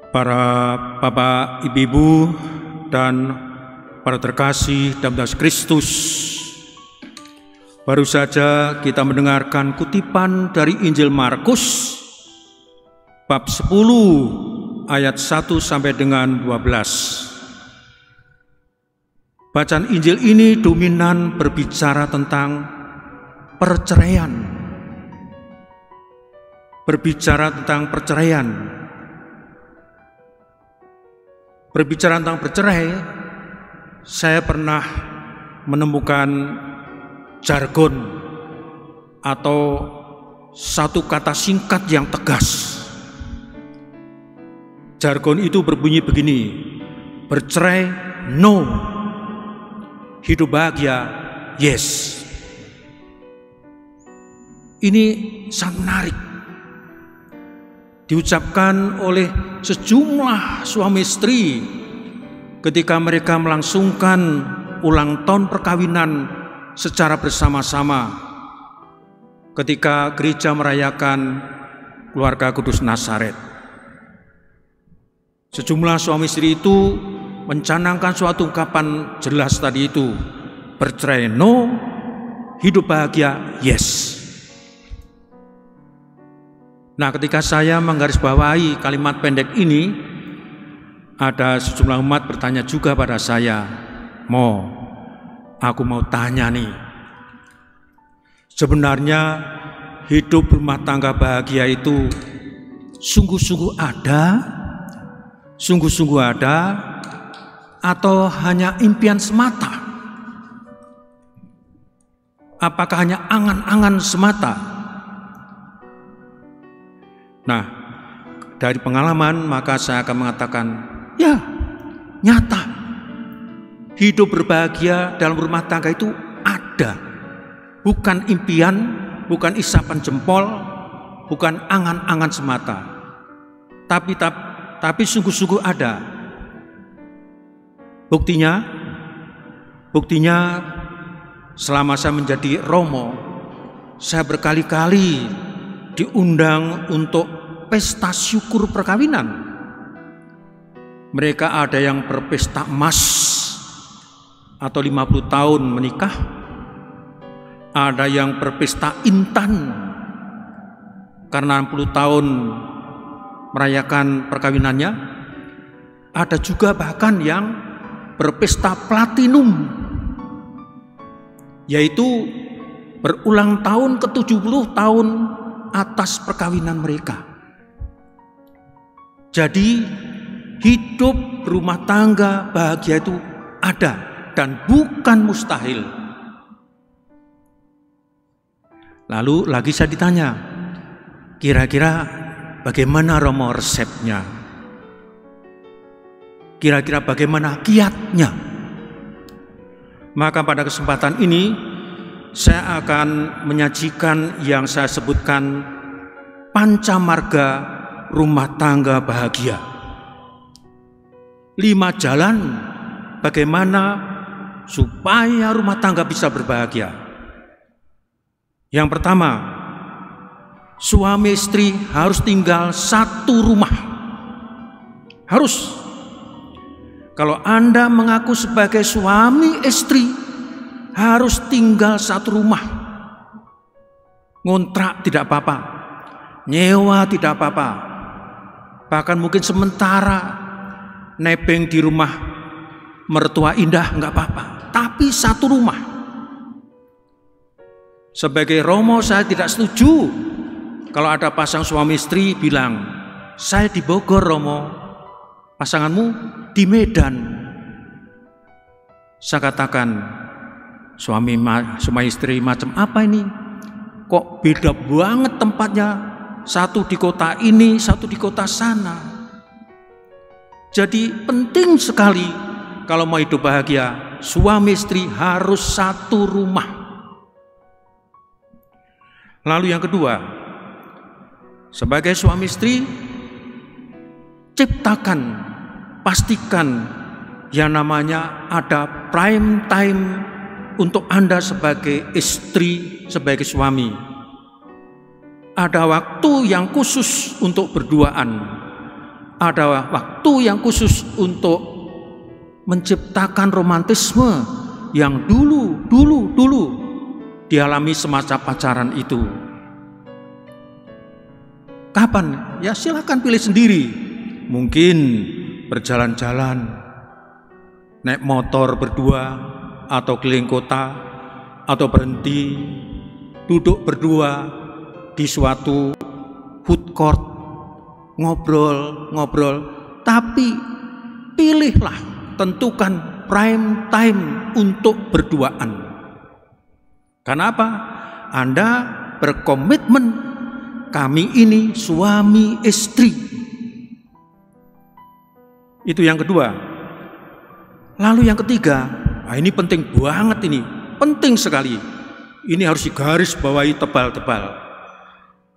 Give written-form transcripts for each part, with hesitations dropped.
Para bapak, ibu-ibu, dan para terkasih dalam Yesus Kristus, baru saja kita mendengarkan kutipan dari Injil Markus bab 10 ayat 1 sampai dengan 12. Bacaan Injil ini dominan berbicara tentang perceraian. Berbicara tentang perceraian. Berbicara tentang bercerai, saya pernah menemukan jargon atau satu kata singkat yang tegas. Jargon itu berbunyi begini: bercerai no, hidup bahagia yes. Ini sangat menarik, diucapkan oleh sejumlah suami istri ketika mereka melangsungkan ulang tahun perkawinan secara bersama-sama ketika gereja merayakan keluarga kudus Nazaret. Sejumlah suami istri itu mencanangkan suatu ungkapan jelas tadi itu: bercerai no, hidup bahagia yes. Nah, ketika saya menggarisbawahi kalimat pendek ini, ada sejumlah umat bertanya juga pada saya, aku mau tanya nih, sebenarnya hidup rumah tangga bahagia itu sungguh-sungguh ada, atau hanya impian semata? Apakah hanya angan-angan semata? Nah, dari pengalaman maka saya akan mengatakan, ya, nyata. Hidup berbahagia dalam rumah tangga itu ada. Bukan impian, bukan isapan jempol, bukan angan-angan semata. Tapi sungguh-sungguh ada. Buktinya selama saya menjadi romo, saya berkali-kali diundang untuk pesta syukur perkawinan. Mereka ada yang berpesta emas atau 50 tahun menikah, ada yang berpesta intan karena 60 tahun merayakan perkawinannya, ada juga bahkan yang berpesta platinum, yaitu berulang tahun ke-70 tahun atas perkawinan mereka. Jadi hidup rumah tangga bahagia itu ada dan bukan mustahil. Lalu lagi saya ditanya, kira-kira bagaimana Romo resepnya? Kira-kira bagaimana kiatnya? Maka pada kesempatan ini saya akan menyajikan yang saya sebutkan pancamarga rumah tangga bahagia. 5 jalan bagaimana supaya rumah tangga bisa berbahagia. Yang pertama, suami istri harus tinggal satu rumah. Harus. Kalau Anda mengaku sebagai suami istri, harus tinggal satu rumah. Ngontrak tidak apa-apa, nyewa tidak apa-apa, bahkan mungkin sementara nebeng di rumah mertua indah nggak apa-apa, tapi satu rumah. Sebagai romo saya tidak setuju kalau ada pasang suami istri bilang, saya di Bogor Romo, pasanganmu di Medan. Saya katakan, suami istri macam apa ini? Kok beda banget tempatnya? Satu di kota ini, satu di kota sana. Jadi penting sekali kalau mau hidup bahagia, suami istri harus satu rumah. Lalu yang kedua, sebagai suami istri, pastikan yang namanya ada prime time untuk Anda sebagai istri, sebagai suami. Ada waktu yang khusus untuk berduaan. ada waktu yang khusus untuk menciptakan romantisme yang dulu dialami semasa pacaran itu. Kapan? Ya silakan pilih sendiri. Mungkin berjalan-jalan, naik motor berdua, atau keliling kota, atau berhenti, duduk berdua di suatu food court, ngobrol. Tapi pilihlah, tentukan prime time untuk berduaan. Karena apa? Anda berkomitmen, kami ini suami istri. Itu yang kedua. Lalu yang ketiga, ini penting banget ini, penting sekali. Ini harus digaris bawahi tebal-tebal.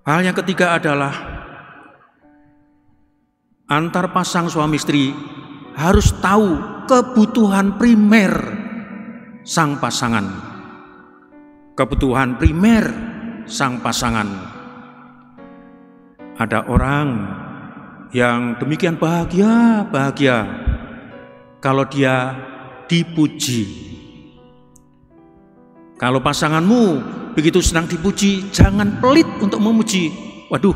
Hal yang ketiga adalah antar pasang suami istri harus tahu kebutuhan primer sang pasangan. Kebutuhan primer sang pasangan. Ada orang yang demikian bahagia kalau dia dipuji. Kalau pasanganmu begitu senang dipuji, jangan pelit untuk memuji. Waduh,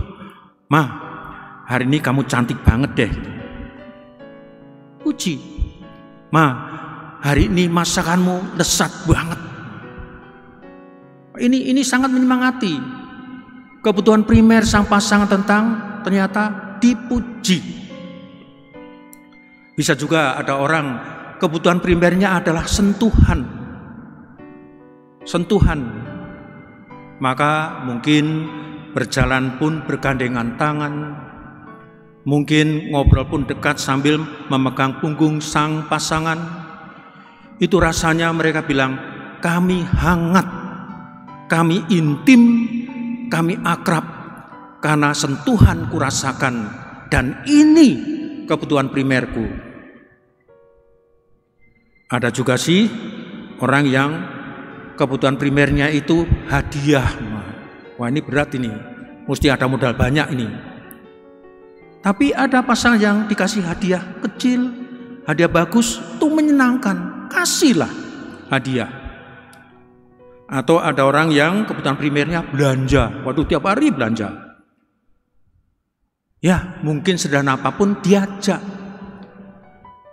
Ma, hari ini kamu cantik banget deh. Puji. Ma, hari ini masakanmu lezat banget. Ini sangat menyemangati. Kebutuhan primer sang pasangan ternyata dipuji. Bisa juga ada orang kebutuhan primernya adalah sentuhan. Maka mungkin berjalan pun bergandengan tangan, mungkin ngobrol pun dekat sambil memegang punggung sang pasangan. Itu rasanya mereka bilang, kami hangat, kami intim, kami akrab, karena sentuhan kurasakan, dan ini kebutuhan primerku. Ada juga sih orang yang kebutuhan primernya itu hadiah. Wah, ini berat ini, mesti ada modal banyak ini. Tapi ada pasangan yang dikasih hadiah kecil, hadiah bagus, itu menyenangkan, kasihlah hadiah. Atau ada orang yang kebutuhan primernya belanja, waduh tiap hari belanja. Ya mungkin sederhana apapun diajak.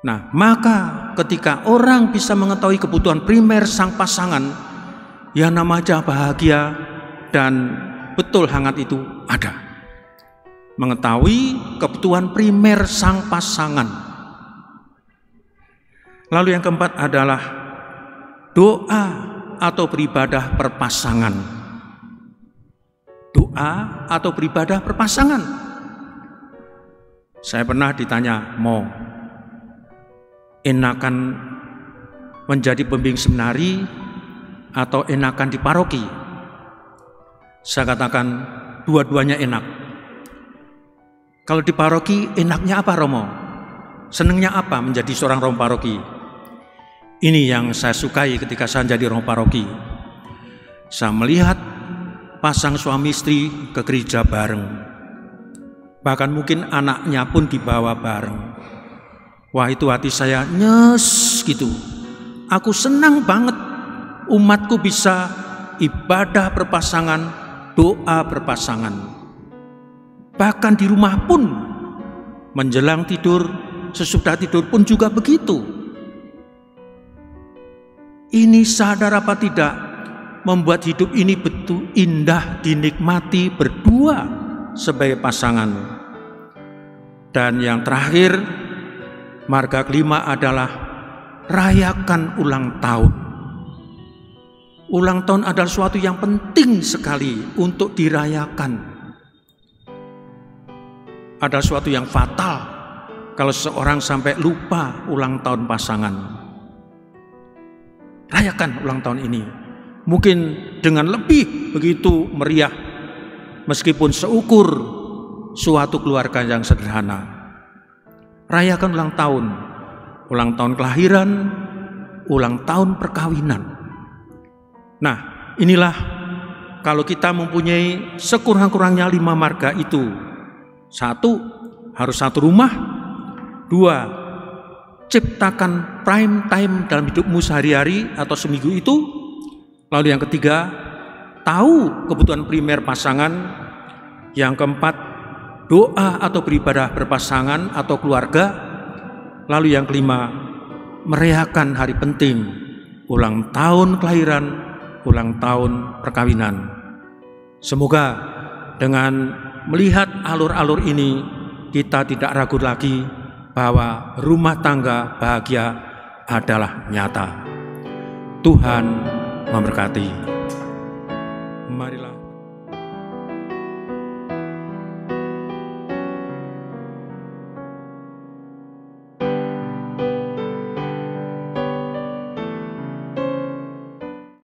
Nah, maka ketika orang bisa mengetahui kebutuhan primer sang pasangan, yang namanya bahagia dan betul hangat itu ada. Mengetahui kebutuhan primer sang pasangan. Lalu yang keempat adalah doa atau beribadah perpasangan. Doa atau beribadah perpasangan. Saya pernah ditanya, mau enakan menjadi pembimbing seminari atau enakan di paroki? Saya katakan dua-duanya enak. Kalau di paroki enaknya apa, Romo? Senangnya apa menjadi seorang Romo paroki? Ini yang saya sukai ketika saya jadi Romo paroki. Saya melihat pasang suami istri ke gereja bareng. Bahkan mungkin anaknya pun dibawa bareng. Wah, itu hati saya nyes gitu. Aku senang banget umatku bisa ibadah berpasangan, doa berpasangan. Bahkan di rumah pun, menjelang tidur, sesudah tidur pun juga begitu. Ini sadar apa tidak, membuat hidup ini betul indah dinikmati berdua sebagai pasangan. Dan yang terakhir, marga kelima adalah rayakan ulang tahun. Ulang tahun adalah suatu yang penting sekali untuk dirayakan. Ada suatu yang fatal kalau seorang sampai lupa ulang tahun pasangan. Rayakan ulang tahun ini. Mungkin dengan lebih begitu meriah, meskipun seukur suatu keluarga yang sederhana. Rayakan ulang tahun kelahiran, ulang tahun perkawinan. Nah, inilah kalau kita mempunyai sekurang-kurangnya 5 marga itu. 1. harus satu rumah. 2, ciptakan prime time dalam hidupmu sehari-hari atau seminggu itu. Lalu yang ketiga, tahu kebutuhan primer pasangan. Yang keempat, doa atau beribadah berpasangan atau keluarga. Lalu yang kelima, merayakan hari penting, ulang tahun kelahiran, ulang tahun perkawinan. Semoga dengan melihat alur-alur ini, kita tidak ragu lagi bahwa rumah tangga bahagia adalah nyata. Tuhan memberkati. Marilah